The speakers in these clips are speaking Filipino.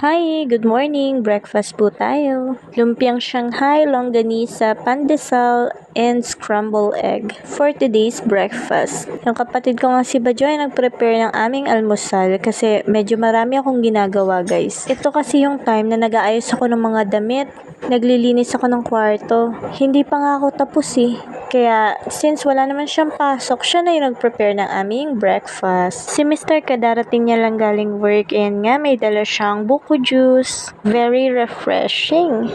Hi, good morning. Breakfast po tayo. Lumpiang Shanghai, longganisa, pandesal, and scrambled egg for today's breakfast. Yung kapatid ko nga si Badjo ay nag-prepare ng aming almusal kasi medyo marami akong ginagawa, guys. Ito kasi yung time na nag-aayos ako ng mga damit, naglilinis ako ng kwarto. Hindi pa nga ako tapos eh. Kaya, since wala naman siyang pasok, siya na yung nag-prepare ng aming breakfast. Si Mr. kadarating niya lang galing work and nga may dala siyang buko juice. Very refreshing.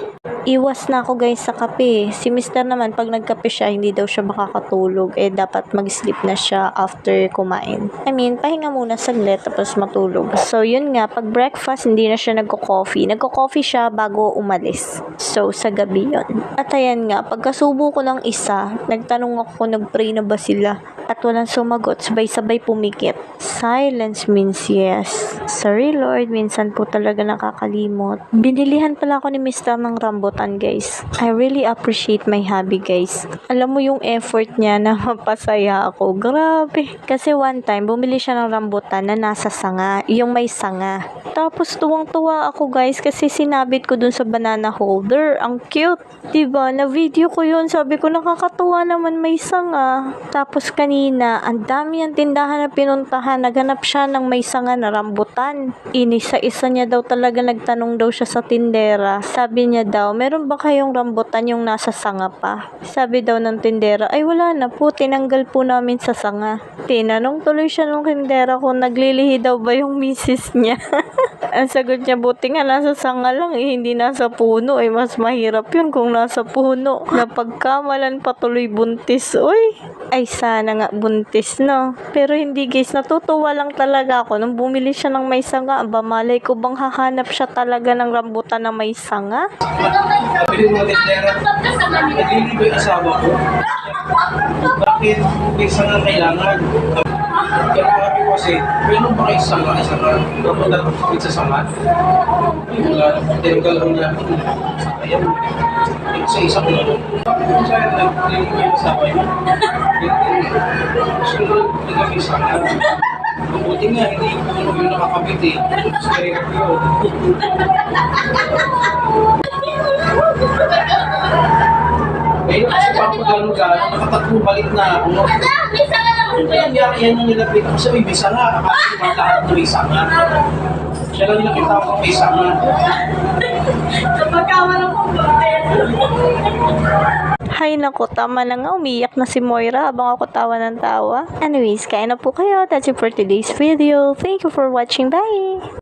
Iwas na ako guys sa kape. Si Mr. naman, pag nagkape siya, hindi daw siya makakatulog. Eh, dapat mag-sleep na siya after kumain. Pahinga muna saglit tapos matulog. So, yun nga, pag breakfast, hindi na siya nagko-coffee. Nagko-coffee siya bago umalis. So, sa gabi yun. At ayan nga, pagkasubo ko ng isa, nagtanong ako, nag-pray na ba sila? At walang sumagot, sabay-sabay pumikit. Silence means yes. Sorry Lord, minsan po talaga nakakalimot. Binilihan pala ako ni Mr. ng rambutan, guys. I really appreciate my hubby, guys. Alam mo yung effort niya na mapasaya ako. Grabe. Kasi one time, bumili siya ng rambutan na nasa sanga. Yung may sanga. Tapos tuwang-tuwa ako, guys, kasi sinabit ko dun sa banana holder. Ang cute. Diba? Na video ko yun. Sabi ko, nakakatuwa naman may sanga. Tapos kanina, ang dami ang tindahan na pinuntahan. Naghanap siya ng may sanga na rambutan. Inisa-isa niya daw talaga, nagtanong daw siya sa tindera. Sabi niya daw, meron ba kayong rambutan yung nasa sanga pa? Sabi daw ng tindera, ay wala na po, tinanggal po namin sa sanga. Tinanong tuloy siya ng tindera kung naglilihi daw ba yung misis niya. Ang sagot niya, buti nga nasa sanga lang eh, hindi nasa puno. Eh, mas mahirap yun kung nasa puno. Napagkamalan patuloy buntis. Uy, ay sana nga buntis, no? Pero hindi guys, natutuwa lang talaga ako nung bumili siya ng may sanga. Aba, malay ko bang hahanap siya talaga ng rambutan na may sanga? Pwede mo tindera, naglilihi ba yung asawa ko? Bakit may sanga kailangan? Kaya sabi ko kasi, meron ba kayo sanga? Rambutan sa sanga? Wala, tinanggal ko niya. Ayan, isa ko na. Saan naglilihi ba yung asawa niya? Sunod, naglilihi sanga. Mabuti nga, hindi yung nakakabit eh. Kaya ko yun. Ngayon kasi gano'n, nakatatlong balik na ako. Kaya yan yung nilapit ako sa may sanga. Akala ko lahat na may sanga. Siya lang nakita ko may sanga. Kapagkaman ako Hay nako, tama na nga, umiyak na si Moira habang ako tawa ng tawa. Anyways, kain na po kayo. That's it for today's video. Thank you for watching. Bye!